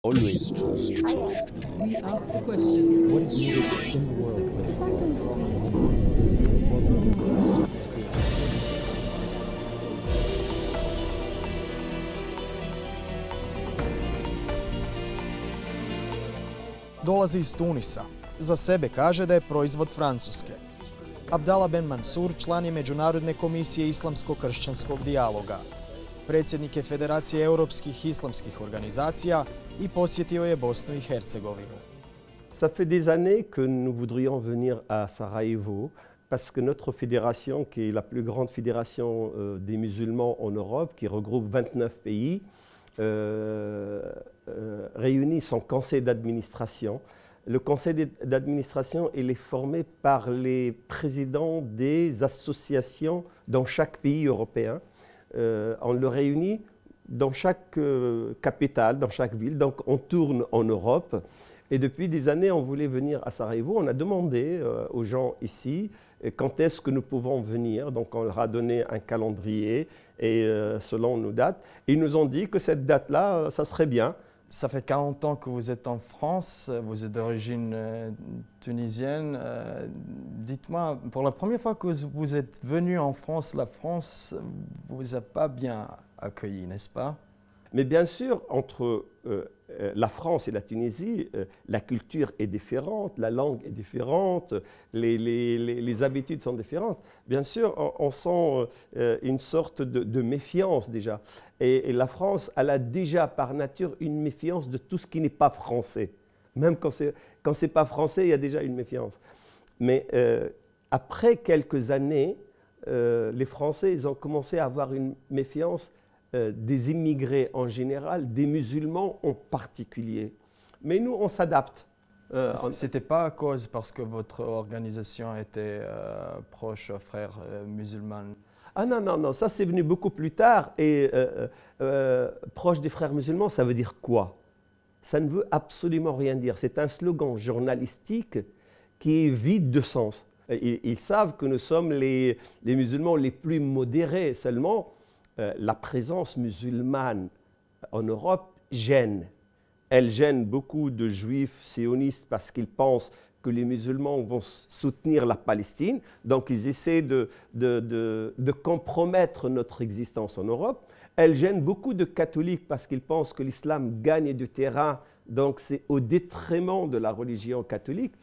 Always trust. We ask the questions. What is needed in the world? Is that going to be? Dolazi iz Tunisa. Za sebe kaže da je proizvod Francuske. Abdallah Ben Mansur član je Međunarodne komisije islamsko-kršćanskog dijaloga. Predsjednik je Federacije europskih islamskih organizacija i posjetio je Bosnu i Hercegovinu. Ça fait des années que nous voudrions venir à Sarajevo parce que notre fédération, qui est la plus grande fédération des musulmans en Europe, qui regroupe 29 pays, réunit son conseil d'administration. Le conseil d'administration il est formé par les présidents des associations dans chaque pays européen. On le réunit dans chaque capitale, dans chaque ville, donc on tourne en Europe. Et depuis des années, on voulait venir à Sarajevo. On a demandé aux gens ici quand est-ce que nous pouvons venir. Donc on leur a donné un calendrier et selon nos dates. Ils nous ont dit que cette date-là, ça serait bien. Ça fait 40 ans que vous êtes en France, vous êtes d'origine tunisienne. Dites-moi, pour la première fois que vous êtes venu en France, la France ne vous a pas bien accueilli, n'est-ce pas? Mais bien sûr, entre la France et la Tunisie, la culture est différente, la langue est différente, les habitudes sont différentes. Bien sûr, on sent une sorte de méfiance déjà. Et la France, elle a déjà par nature une méfiance de tout ce qui n'est pas français. Même quand c'est pas français, il y a déjà une méfiance. Mais après quelques années, les Français ils ont commencé à avoir une méfiance des immigrés en général, des musulmans en particulier. Mais nous, on s'adapte. Ce n'était pas à cause parce que votre organisation était proche aux frères musulmans? Ah non, non, non, ça c'est venu beaucoup plus tard. Et proche des frères musulmans, ça veut dire quoi? Ça ne veut absolument rien dire. C'est un slogan journalistique qui est vide de sens. Ils savent que nous sommes les musulmans les plus modérés. Seulement, la présence musulmane en Europe gêne. Elle gêne beaucoup de juifs sionistes parce qu'ils pensent que les musulmans vont soutenir la Palestine. Donc ils essaient de compromettre notre existence en Europe. Elle gêne beaucoup de catholiques parce qu'ils pensent que l'islam gagne du terrain, donc c'est au détriment de la religion catholique.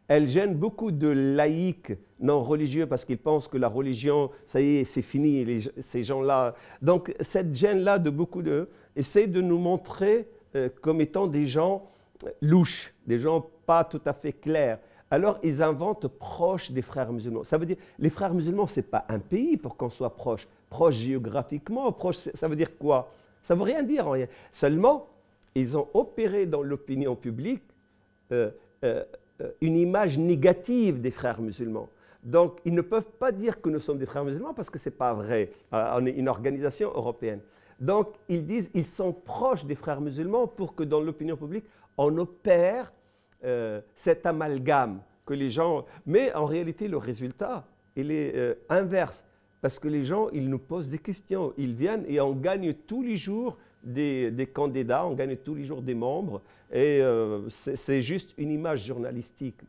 Elle gêne beaucoup de laïcs non religieux parce qu'ils pensent que la religion, ça y est, c'est fini, ces gens-là. Donc cette gêne-là de beaucoup d'eux essaie de nous montrer comme étant des gens louches, des gens pas tout à fait clairs. Alors ils inventent proche des frères musulmans. Ça veut dire, les frères musulmans, ce n'est pas un pays pour qu'on soit proche. Proche géographiquement, proche, ça veut dire quoi? Ça ne veut rien dire. Seulement, ils ont opéré dans l'opinion publique une image négative des frères musulmans. Donc, ils ne peuvent pas dire que nous sommes des frères musulmans parce que ce n'est pas vrai. On est une organisation européenne. Donc, ils disent qu'ils sont proches des frères musulmans pour que dans l'opinion publique, on opère cet amalgame que les gens... Mais en réalité, le résultat, il est inverse. Parce que les gens, ils nous posent des questions. Ils viennent et on gagne tous les jours des candidats, on gagne tous les jours des membres. Et c'est juste une image journalistique.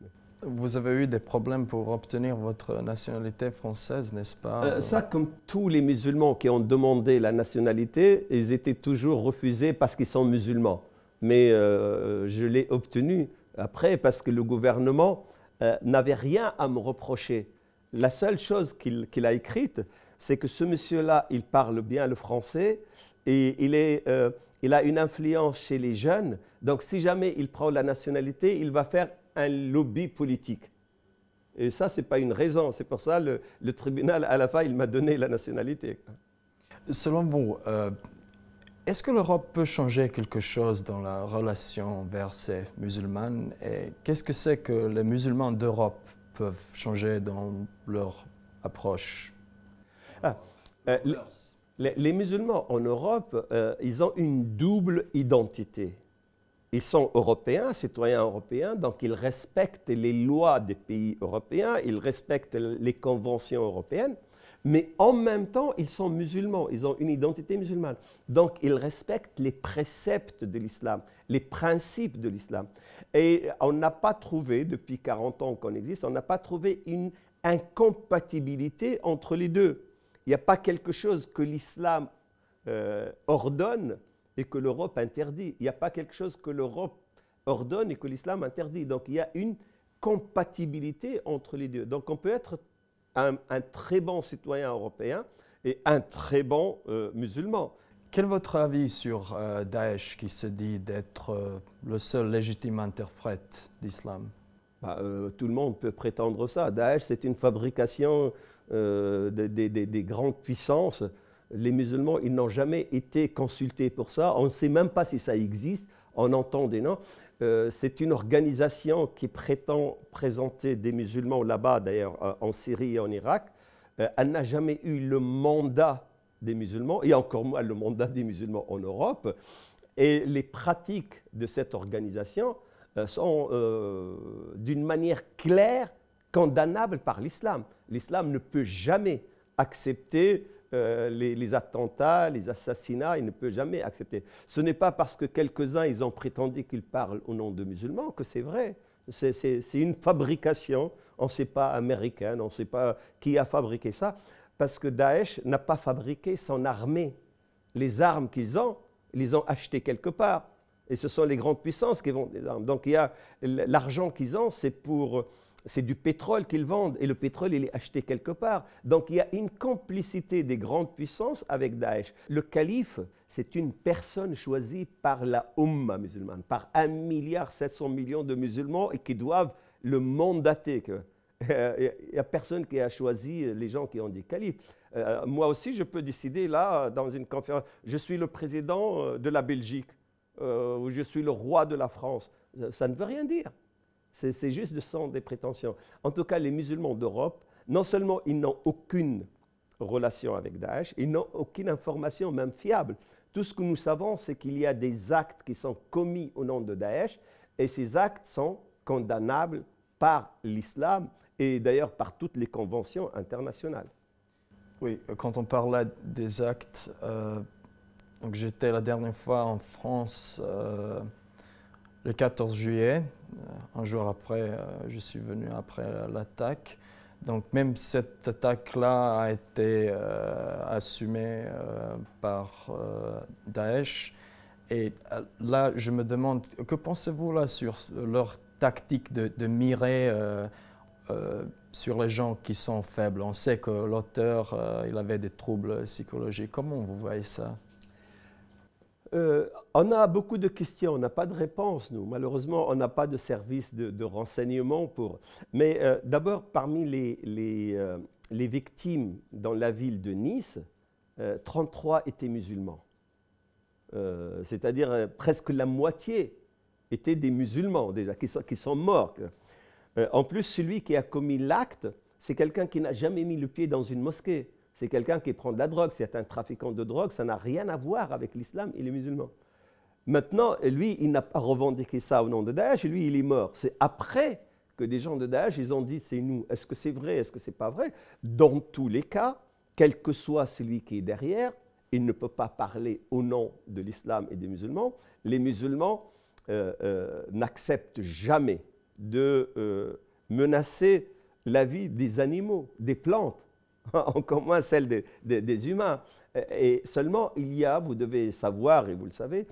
Vous avez eu des problèmes pour obtenir votre nationalité française, n'est-ce pas? Ça, comme tous les musulmans qui ont demandé la nationalité, ils étaient toujours refusés parce qu'ils sont musulmans. Mais je l'ai obtenu après parce que le gouvernement n'avait rien à me reprocher. La seule chose qu'il a écrite, c'est que ce monsieur-là, il parle bien le français et il a une influence chez les jeunes. Donc, si jamais il prend la nationalité, il va faire un lobby politique. Et ça, ce n'est pas une raison. C'est pour ça que le tribunal, à la fin, il m'a donné la nationalité. Selon vous, est-ce que l'Europe peut changer quelque chose dans la relation vers ces musulmans? Et qu'est-ce que c'est que les musulmans d'Europe peuvent changer dans leur approche? Les musulmans en Europe, ils ont une double identité. Ils sont européens, citoyens européens, donc ils respectent les lois des pays européens, ils respectent les conventions européennes. mais en même temps, ils sont musulmans, ils ont une identité musulmane. Donc, ils respectent les préceptes de l'islam, les principes de l'islam. Et on n'a pas trouvé, depuis 40 ans qu'on existe, on n'a pas trouvé une incompatibilité entre les deux. Il n'y a pas quelque chose que l'islam ordonne et que l'Europe interdit. Il n'y a pas quelque chose que l'Europe ordonne et que l'islam interdit. Donc, il y a une compatibilité entre les deux. Donc, on peut être un très bon citoyen européen et un très bon musulman. Quel est votre avis sur Daesh qui se dit d'être le seul légitime interprète d'islam? Tout le monde peut prétendre ça. Daesh, c'est une fabrication des grandes puissances. Les musulmans, ils n'ont jamais été consultés pour ça. On ne sait même pas si ça existe. On entend des noms. C'est une organisation qui prétend présenter des musulmans là-bas, d'ailleurs en Syrie et en Irak. Elle n'a jamais eu le mandat des musulmans, et encore moins le mandat des musulmans en Europe. Et les pratiques de cette organisation sont d'une manière claire condamnables par l'islam. L'islam ne peut jamais accepter les attentats, les assassinats, il ne peut jamais accepter. Ce n'est pas parce que quelques-uns ils ont prétendu qu'ils parlent au nom de musulmans que c'est vrai. C'est une fabrication, on ne sait pas américaine, on ne sait pas qui a fabriqué ça, parce que Daesh n'a pas fabriqué son armée. Les armes qu'ils ont, ils les ont achetées quelque part. Et ce sont les grandes puissances qui vendent des armes. Donc il y a l'argent qu'ils ont, c'est du pétrole qu'ils vendent, et le pétrole, il est acheté quelque part. Donc il y a une complicité des grandes puissances avec Daesh. Le calife, c'est une personne choisie par la Ummah musulmane, par 1,7 milliard de musulmans et qui doivent le mandater. Il n'y a personne qui a choisi les gens qui ont dit calife. Moi aussi, je peux décider là, dans une conférence, je suis le président de la Belgique, ou je suis le roi de la France. Ça ne veut rien dire. C'est juste des prétentions. En tout cas, les musulmans d'Europe, non seulement ils n'ont aucune relation avec Daesh, ils n'ont aucune information même fiable. Tout ce que nous savons, c'est qu'il y a des actes qui sont commis au nom de Daesh, et ces actes sont condamnables par l'islam et d'ailleurs par toutes les conventions internationales. Oui, quand on parlait des actes, donc j'étais la dernière fois en France le 14 juillet, un jour après, je suis venu après l'attaque. Donc même cette attaque-là a été assumée par Daesh. Et là, je me demande, que pensez-vous là sur leur tactique de mirer sur les gens qui sont faibles? On sait que l'auteur, il avait des troubles psychologiques. Comment vous voyez ça? On a beaucoup de questions, on n'a pas de réponse, nous. Malheureusement, on n'a pas de service de renseignement pour... Mais d'abord, parmi les victimes dans la ville de Nice, 33 étaient musulmans. C'est-à-dire presque la moitié étaient des musulmans déjà, qui sont morts. En plus, celui qui a commis l'acte, c'est quelqu'un qui n'a jamais mis le pied dans une mosquée. C'est quelqu'un qui prend de la drogue, c'est un trafiquant de drogue, ça n'a rien à voir avec l'islam et les musulmans. Maintenant, lui, il n'a pas revendiqué ça au nom de Daesh, et lui, il est mort. C'est après que des gens de Daesh, ils ont dit, c'est nous. Est-ce que c'est vrai, est-ce que c'est pas vrai? Dans tous les cas, quel que soit celui qui est derrière, il ne peut pas parler au nom de l'islam et des musulmans. Les musulmans n'acceptent jamais de menacer la vie des animaux, des plantes, encore moins celle des humains. Et seulement, il y a, vous devez savoir, et vous le savez,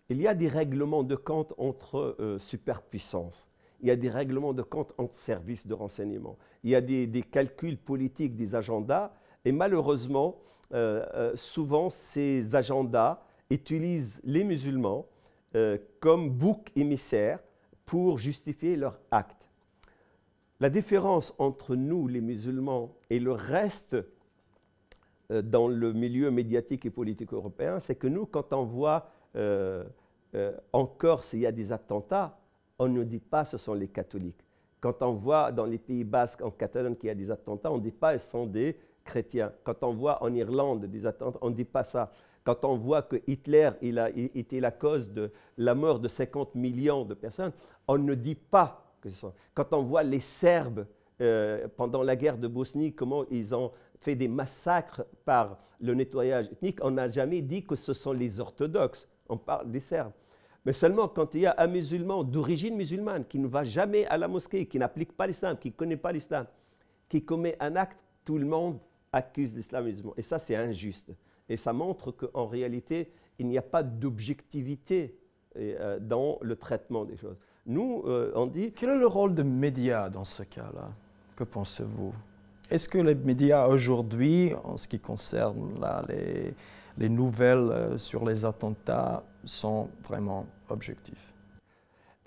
il y a des règlements de compte entre superpuissances. Il y a des règlements de compte entre services de renseignement. Il y a des calculs politiques, des agendas. Et malheureusement, souvent, ces agendas utilisent les musulmans comme bouc émissaire pour justifier leurs actes. La différence entre nous, les musulmans, et le reste dans le milieu médiatique et politique européen, c'est que nous, quand on voit en Corse, il y a des attentats, on ne dit pas ce sont les catholiques. Quand on voit dans les Pays basques, en Catalogne, qu'il y a des attentats, on ne dit pas ce sont des chrétiens. Quand on voit en Irlande des attentats, on ne dit pas ça. Quand on voit que Hitler il a été la cause de la mort de 50 millions de personnes, on ne dit pas que ce sont. Quand on voit les Serbes pendant la guerre de Bosnie, comment ils ont fait des massacres par le nettoyage ethnique, on n'a jamais dit que ce sont les orthodoxes, on parle des Serbes. Mais seulement quand il y a un musulman d'origine musulmane qui ne va jamais à la mosquée, qui n'applique pas l'islam, qui ne connaît pas l'islam, qui commet un acte, tout le monde accuse l'islam musulman. Et ça, c'est injuste. Et ça montre qu'en réalité, il n'y a pas d'objectivité dans le traitement des choses. Nous, on dit... Quel est le rôle des médias dans ce cas-là? Que pensez-vous? Est-ce que les médias aujourd'hui, en ce qui concerne là, les nouvelles sur les attentats, sont vraiment objectifs?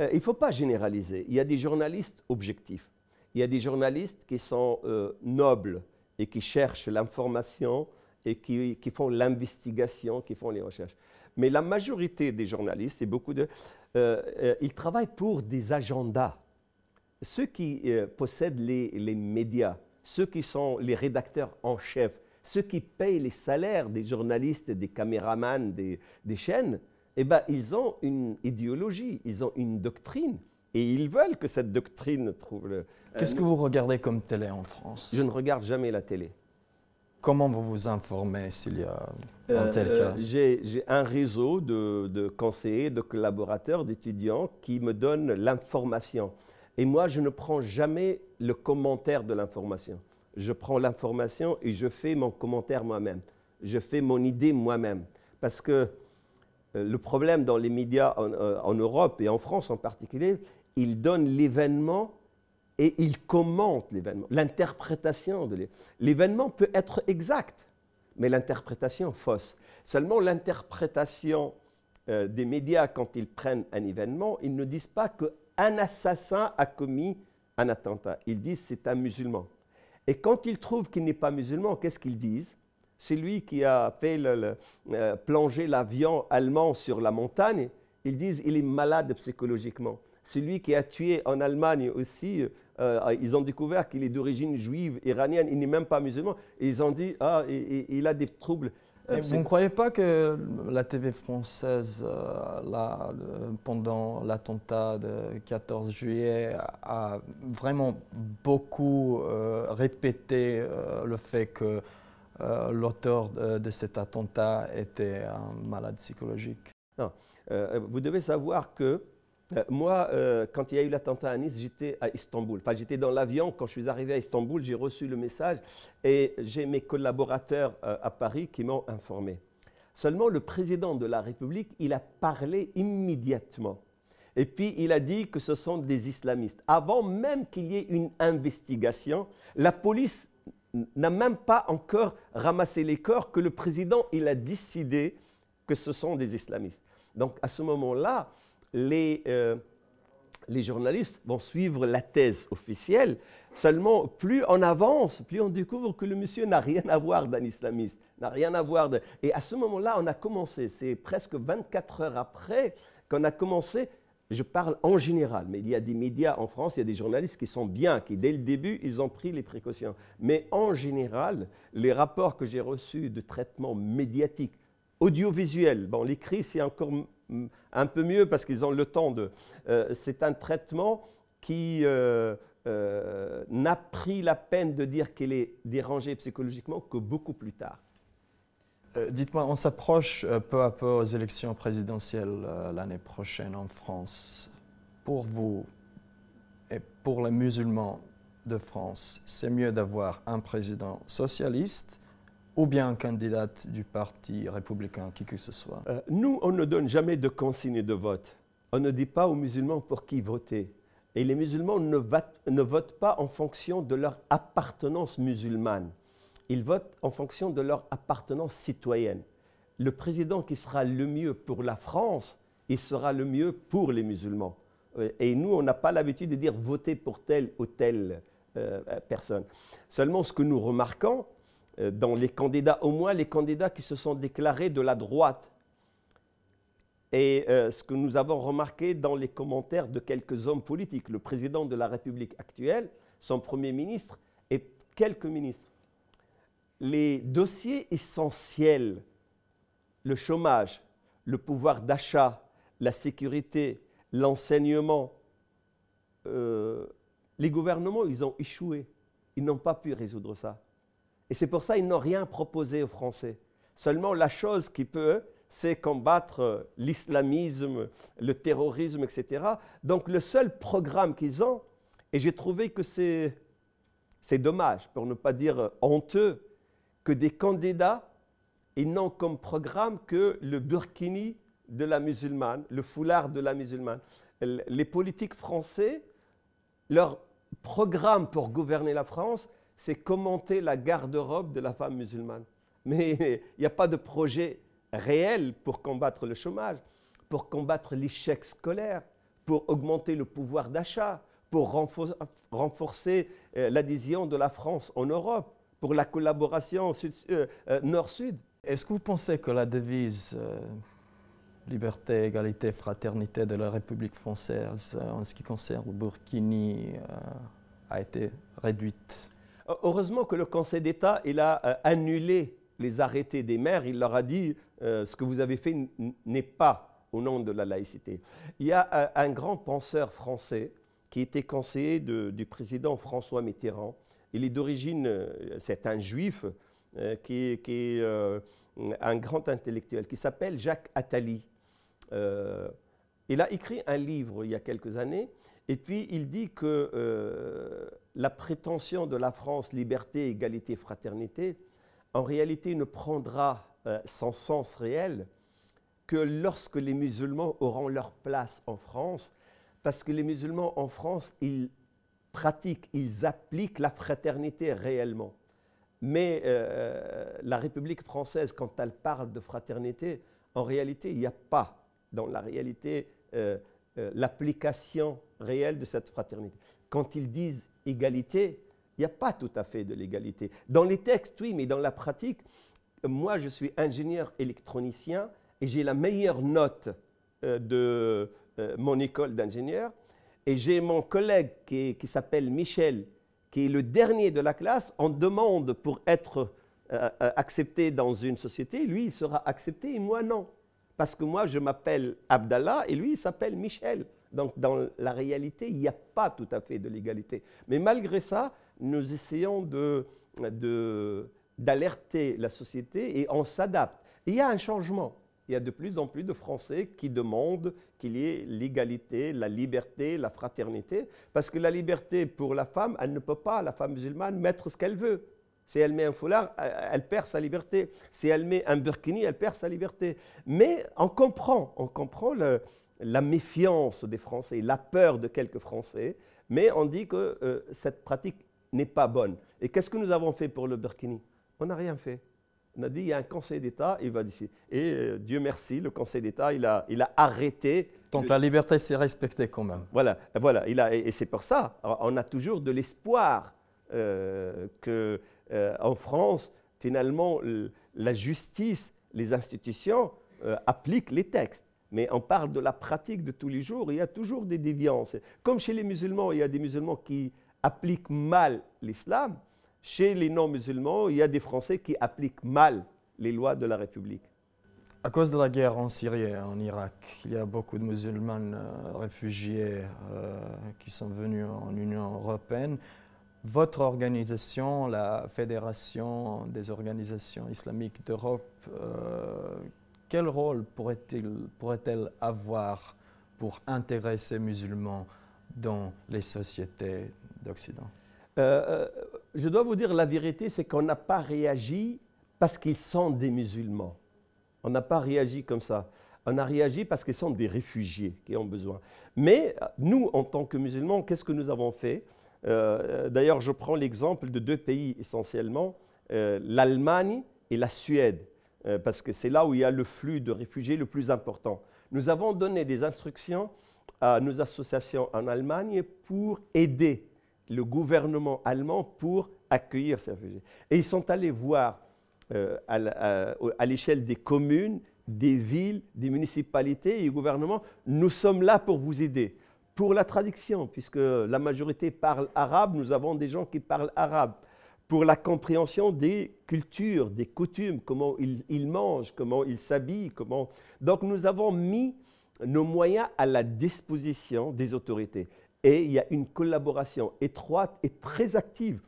Il ne faut pas généraliser. Il y a des journalistes objectifs. Il y a des journalistes qui sont nobles et qui cherchent l'information et qui font l'investigation, qui font les recherches. Mais la majorité des journalistes, et beaucoup ils travaillent pour des agendas. Ceux qui possèdent les médias, ceux qui sont les rédacteurs en chef, ceux qui payent les salaires des journalistes, des caméramans, des chaînes, eh ben, ils ont une idéologie, ils ont une doctrine. Et ils veulent que cette doctrine trouve le... Qu'est-ce que vous regardez comme télé en France? Je ne regarde jamais la télé. Comment vous vous informez s'il y a un tel cas? J'ai un réseau de conseillers, de collaborateurs, d'étudiants qui me donnent l'information. Et moi, je ne prends jamais le commentaire de l'information. Je prends l'information et je fais mon commentaire moi-même. Je fais mon idée moi-même. Parce que le problème dans les médias en Europe et en France en particulier, ils donnent l'événement et ils commentent l'événement. L'interprétation de l'événement peut être exacte, mais l'interprétation fausse. Seulement l'interprétation des médias, quand ils prennent un événement, ils ne disent pas qu'un assassin a commis un attentat. Ils disent c'est un musulman. Et quand ils trouvent qu'il n'est pas musulman, qu'est-ce qu'ils disent? C'est lui qui a fait plonger l'avion allemand sur la montagne. Ils disent qu'il est malade psychologiquement. Celui qui a tué en Allemagne aussi, ils ont découvert qu'il est d'origine juive, iranienne, il n'est même pas musulman. Et ils ont dit, ah, il a des troubles. Vous ne croyez pas que la TV française, pendant l'attentat du 14 juillet, a vraiment beaucoup répété le fait que l'auteur de cet attentat était un malade psychologique? Non. Vous devez savoir que moi, quand il y a eu l'attentat à Nice, j'étais à Istanbul. Enfin, j'étais dans l'avion. Quand je suis arrivé à Istanbul, j'ai reçu le message et j'ai mes collaborateurs à Paris qui m'ont informé. Seulement, le président de la République, il a parlé immédiatement. Et puis, il a dit que ce sont des islamistes. Avant même qu'il y ait une investigation, la police n'a même pas encore ramassé les corps, que le président, il a décidé que ce sont des islamistes. Donc, à ce moment-là, les journalistes vont suivre la thèse officielle. Seulement, plus on avance, plus on découvre que le monsieur n'a rien à voir d'un islamiste, n'a rien à voir de... Et à ce moment-là, on a commencé, c'est presque 24 heures après qu'on a commencé, je parle en général, mais il y a des médias en France, il y a des journalistes qui sont bien, qui dès le début, ils ont pris les précautions. Mais en général, les rapports que j'ai reçus de traitement médiatique, audiovisuel, bon, l'écrit c'est encore un peu mieux parce qu'ils ont le temps de... c'est un traitement qui n'a pris la peine de dire qu'il est dérangé psychologiquement que beaucoup plus tard. Dites-moi, on s'approche peu à peu aux élections présidentielles l'année prochaine en France. Pour vous et pour les musulmans de France, c'est mieux d'avoir un président socialiste ou bien un candidat du parti républicain, qui que ce soit? Nous, on ne donne jamais de consigne de vote. On ne dit pas aux musulmans pour qui voter. Et les musulmans ne votent pas en fonction de leur appartenance musulmane. Ils votent en fonction de leur appartenance citoyenne. Le président qui sera le mieux pour la France, il sera le mieux pour les musulmans. Et nous, on n'a pas l'habitude de dire voter pour telle ou telle personne. Seulement, ce que nous remarquons, dans les candidats, au moins les candidats qui se sont déclarés de la droite. Et ce que nous avons remarqué dans les commentaires de quelques hommes politiques, le président de la République actuelle, son premier ministre et quelques ministres. Les dossiers essentiels, le chômage, le pouvoir d'achat, la sécurité, l'enseignement, les gouvernements, ils ont échoué. Ils n'ont pas pu résoudre ça. Et c'est pour ça qu'ils n'ont rien proposé aux Français. Seulement, la chose qui peut, c'est combattre l'islamisme, le terrorisme, etc. Donc, le seul programme qu'ils ont, et j'ai trouvé que c'est dommage, pour ne pas dire honteux, que des candidats, ils n'ont comme programme que le burkini de la musulmane, le foulard de la musulmane. Les politiques français, leur programme pour gouverner la France, c'est commenter la garde-robe de la femme musulmane. Mais il n'y a pas de projet réel pour combattre le chômage, pour combattre l'échec scolaire, pour augmenter le pouvoir d'achat, pour renforcer l'adhésion de la France en Europe, pour la collaboration nord-sud. Est-ce que vous pensez que la devise liberté, égalité, fraternité de la République française en ce qui concerne le burkini a été réduite? Heureusement que le Conseil d'État il a annulé les arrêtés des maires. Il leur a dit ce que vous avez fait n'est pas au nom de la laïcité. Il y a un grand penseur français qui était conseiller du président François Mitterrand. Il est d'origine, c'est un juif qui est un grand intellectuel qui s'appelle Jacques Attali. Il a écrit un livre il y a quelques années et puis il dit que la prétention de la France, liberté, égalité, fraternité, en réalité ne prendra son sens réel que lorsque les musulmans auront leur place en France, parce que les musulmans en France, ils pratiquent, ils appliquent la fraternité réellement. Mais la République française, quand elle parle de fraternité, en réalité, il n'y a pas dans la réalité l'application réelle de cette fraternité. Quand ils disent égalité, il n'y a pas tout à fait de l'égalité. Dans les textes, oui, mais dans la pratique, moi, je suis ingénieur électronicien et j'ai la meilleure note de mon école d'ingénieur. Et j'ai mon collègue qui s'appelle Michel, qui est le dernier de la classe. On demande pour être accepté dans une société. Lui, il sera accepté et moi, non. Parce que moi, je m'appelle Abdallah et lui, il s'appelle Michel. Donc, dans la réalité, il n'y a pas tout à fait de l'égalité. Mais malgré ça, nous essayons d'alerter la société et on s'adapte. Il y a un changement. Il y a de plus en plus de Français qui demandent qu'il y ait l'égalité, la liberté, la fraternité. Parce que la liberté pour la femme, elle ne peut pas, la femme musulmane, mettre ce qu'elle veut. Si elle met un foulard, elle perd sa liberté. Si elle met un burkini, elle perd sa liberté. Mais on comprend la méfiance des Français, la peur de quelques Français, mais on dit que cette pratique n'est pas bonne. Et qu'est-ce que nous avons fait pour le burkini? On n'a rien fait. On a dit, il y a un Conseil d'État, il va d'ici. Et Dieu merci, le Conseil d'État, il a arrêté. Donc la liberté s'est respectée quand même. Voilà, et c'est pour ça, on a toujours de l'espoir qu'en France, finalement, la justice, les institutions appliquent les textes. Mais on parle de la pratique de tous les jours, il y a toujours des déviances. Comme chez les musulmans, il y a des musulmans qui appliquent mal l'islam. Chez les non-musulmans, il y a des Français qui appliquent mal les lois de la République. À cause de la guerre en Syrie et en Irak, il y a beaucoup de musulmans réfugiés qui sont venus en Union européenne. Votre organisation, la Fédération des organisations islamiques d'Europe, quel rôle pourrait-elle avoir pour intégrer ces musulmans dans les sociétés d'Occident? Je dois vous dire la vérité, c'est qu'on n'a pas réagi parce qu'ils sont des musulmans. On n'a pas réagi comme ça. On a réagi parce qu'ils sont des réfugiés qui ont besoin. Mais nous, en tant que musulmans, qu'est-ce que nous avons fait? D'ailleurs, je prends l'exemple de deux pays essentiellement, l'Allemagne et la Suède, parce que c'est là où il y a le flux de réfugiés le plus important. Nous avons donné des instructions à nos associations en Allemagne pour aider le gouvernement allemand pour accueillir ces réfugiés. Et ils sont allés voir à l'échelle des communes, des villes, des municipalités et du gouvernement, nous sommes là pour vous aider. Pour la traduction, puisque la majorité parle arabe, nous avons des gens qui parlent arabe. Pour la compréhension des cultures, des coutumes, comment ils mangent, comment ils s'habillent, Donc nous avons mis nos moyens à la disposition des autorités. Et il y a une collaboration étroite et très active.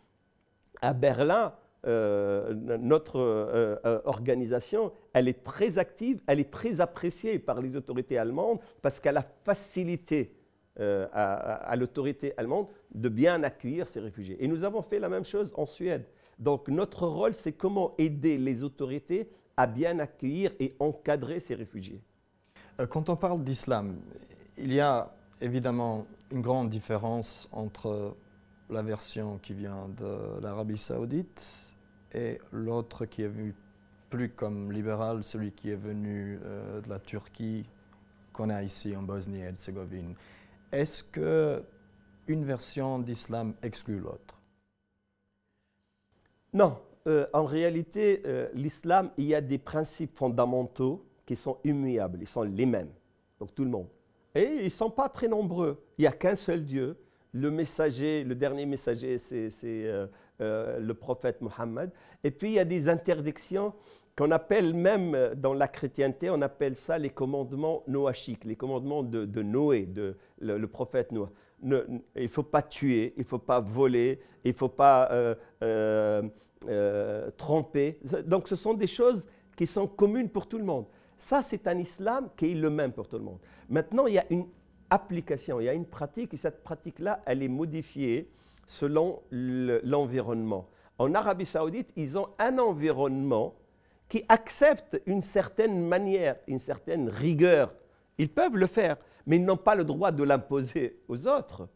À Berlin, notre organisation, elle est très active, elle est très appréciée par les autorités allemandes parce qu'elle a facilité à l'autorité allemande de bien accueillir ces réfugiés. Et nous avons fait la même chose en Suède. Donc notre rôle, c'est comment aider les autorités à bien accueillir et encadrer ces réfugiés. Quand on parle d'islam, il y a évidemment une grande différence entre la version qui vient de l'Arabie saoudite et l'autre qui est vu plus comme libéral, celui qui est venu de la Turquie, qu'on a ici en Bosnie-Herzégovine. Est-ce qu'une version d'islam exclut l'autre? Non, en réalité, l'islam, il y a des principes fondamentaux qui sont immuables, ils sont les mêmes, donc tout le monde. Et ils ne sont pas très nombreux, il n'y a qu'un seul Dieu. Le messager, le dernier messager, c'est le prophète Mohammed. Et puis il y a des interdictions qu'on appelle même dans la chrétienté, on appelle ça les commandements noachiques, les commandements de Noé, le prophète Noé. Il ne faut pas tuer, il ne faut pas voler, il ne faut pas tromper. Donc ce sont des choses qui sont communes pour tout le monde. Ça, c'est un islam qui est le même pour tout le monde. Maintenant, il y a une application, il y a une pratique, et cette pratique-là, elle est modifiée selon l'environnement. En Arabie saoudite, ils ont un environnement qui accepte une certaine manière, une certaine rigueur. Ils peuvent le faire, mais ils n'ont pas le droit de l'imposer aux autres.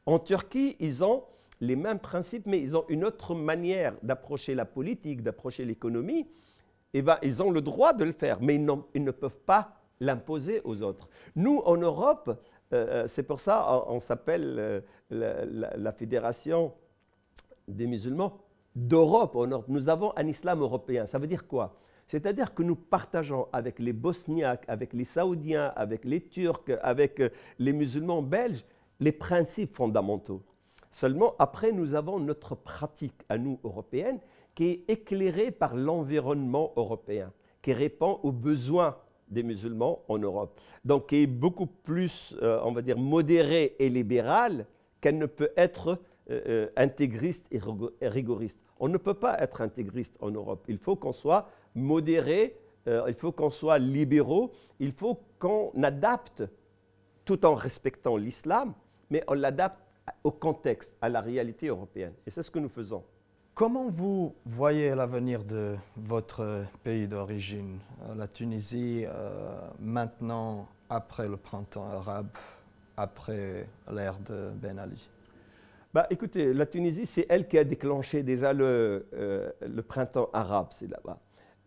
En Turquie, ils ont les mêmes principes, mais ils ont une autre manière d'approcher la politique, d'approcher l'économie. Eh bien, ils ont le droit de le faire, mais ils ne peuvent pas l'imposer aux autres. Nous, en Europe, c'est pour ça on s'appelle la Fédération des musulmans d'Europe. Nous avons un islam européen. Ça veut dire quoi? C'est-à-dire que nous partageons avec les Bosniaques, avec les Saoudiens, avec les Turcs, avec les musulmans belges, les principes fondamentaux. Seulement, après, nous avons notre pratique à nous, européenne, qui est éclairée par l'environnement européen, qui répond aux besoins des musulmans en Europe. Donc, qui est beaucoup plus, on va dire, modérée et libérale qu'elle ne peut être intégriste et rigoriste. On ne peut pas être intégriste en Europe. Il faut qu'on soit modéré, il faut qu'on soit libéraux, il faut qu'on adapte, tout en respectant l'islam, mais on l'adapte au contexte, à la réalité européenne. Et c'est ce que nous faisons. Comment vous voyez l'avenir de votre pays d'origine, la Tunisie, maintenant, après le printemps arabe, après l'ère de Ben Ali? Écoutez, la Tunisie, c'est elle qui a déclenché déjà le printemps arabe, c'est là-bas.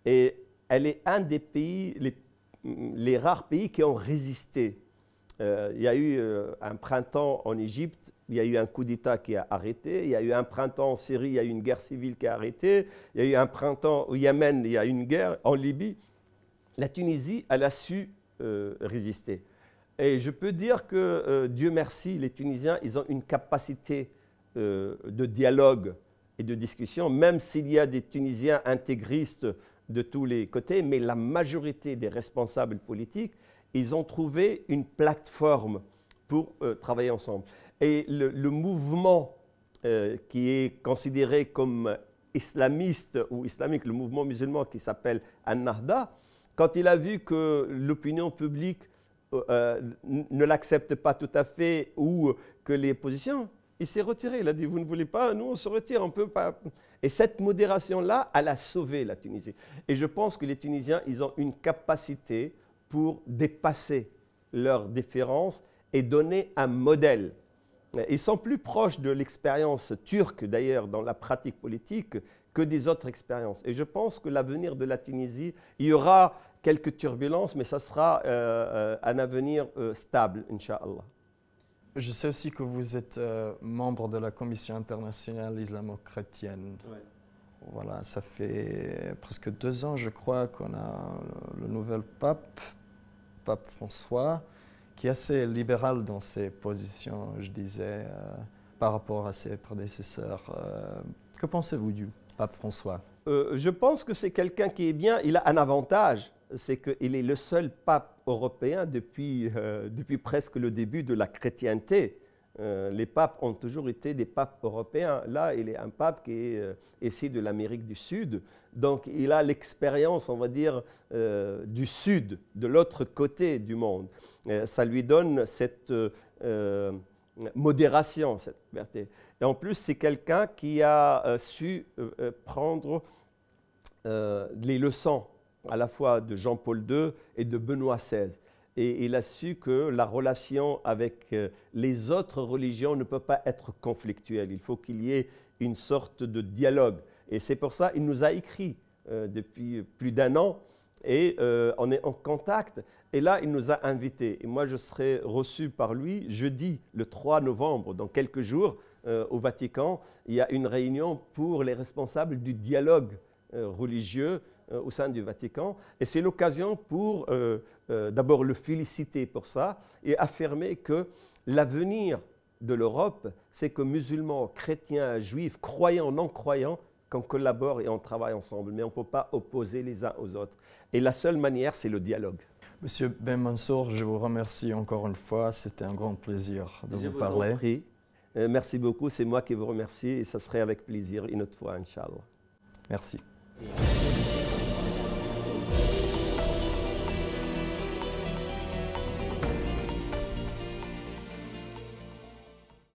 Et elle est un des pays, les rares pays qui ont résisté. Il y a eu un printemps en Égypte, il y a eu un coup d'État qui a arrêté, il y a eu un printemps en Syrie, il y a eu une guerre civile qui a arrêté, il y a eu un printemps au Yémen, il y a eu une guerre en Libye. La Tunisie, elle a su résister. Et je peux dire que, Dieu merci, les Tunisiens, ils ont une capacité de dialogue et de discussion, même s'il y a des Tunisiens intégristes de tous les côtés, mais la majorité des responsables politiques, ils ont trouvé une plateforme pour travailler ensemble. Et le mouvement qui est considéré comme islamiste ou islamique, le mouvement musulman qui s'appelle An-Nahda, quand il a vu que l'opinion publique ne l'accepte pas tout à fait ou que les positions, il s'est retiré. Il a dit, vous ne voulez pas, nous on se retire, on ne peut pas. Et cette modération-là, elle a sauvé la Tunisie. Et je pense que les Tunisiens, ils ont une capacité pour dépasser leurs différences et donner un modèle. Ils sont plus proches de l'expérience turque, d'ailleurs, dans la pratique politique, que des autres expériences. Et je pense que l'avenir de la Tunisie, il y aura quelques turbulences, mais ça sera un avenir stable, Inch'Allah. Je sais aussi que vous êtes membre de la Commission internationale islamo-chrétienne. Ouais. Voilà, ça fait presque 2 ans, je crois, qu'on a le nouvel pape François, qui est assez libéral dans ses positions, je disais, par rapport à ses prédécesseurs. Que pensez-vous du pape François? Je pense que c'est quelqu'un qui est bien. Il a un avantage, c'est qu'il est le seul pape européen depuis presque le début de la chrétienté. Les papes ont toujours été des papes européens. Là, il est un pape qui est ici de l'Amérique du Sud. Donc, il a l'expérience, on va dire, du Sud, de l'autre côté du monde. Ça lui donne cette modération, cette liberté. Et en plus, c'est quelqu'un qui a su prendre les leçons à la fois de Jean-Paul II et de Benoît XVI. Et il a su que la relation avec les autres religions ne peut pas être conflictuelle. Il faut qu'il y ait une sorte de dialogue. Et c'est pour ça qu'il nous a écrit depuis plus d'1 an et on est en contact. Et là, il nous a invités. Et moi, je serai reçu par lui jeudi, le 3 novembre, dans quelques jours, au Vatican. Il y a une réunion pour les responsables du dialogue religieux au sein du Vatican. Et c'est l'occasion pour d'abord le féliciter pour ça et affirmer que l'avenir de l'Europe, c'est que musulmans, chrétiens, juifs, croyants, non-croyants, qu'on collabore et on travaille ensemble. Mais on ne peut pas opposer les uns aux autres. Et la seule manière, c'est le dialogue. Monsieur Ben Mansour, je vous remercie encore une fois. C'était un grand plaisir de vous parler. Je vous en prie. Merci beaucoup. C'est moi qui vous remercie et ça serait avec plaisir une autre fois, Inch'Allah. Merci.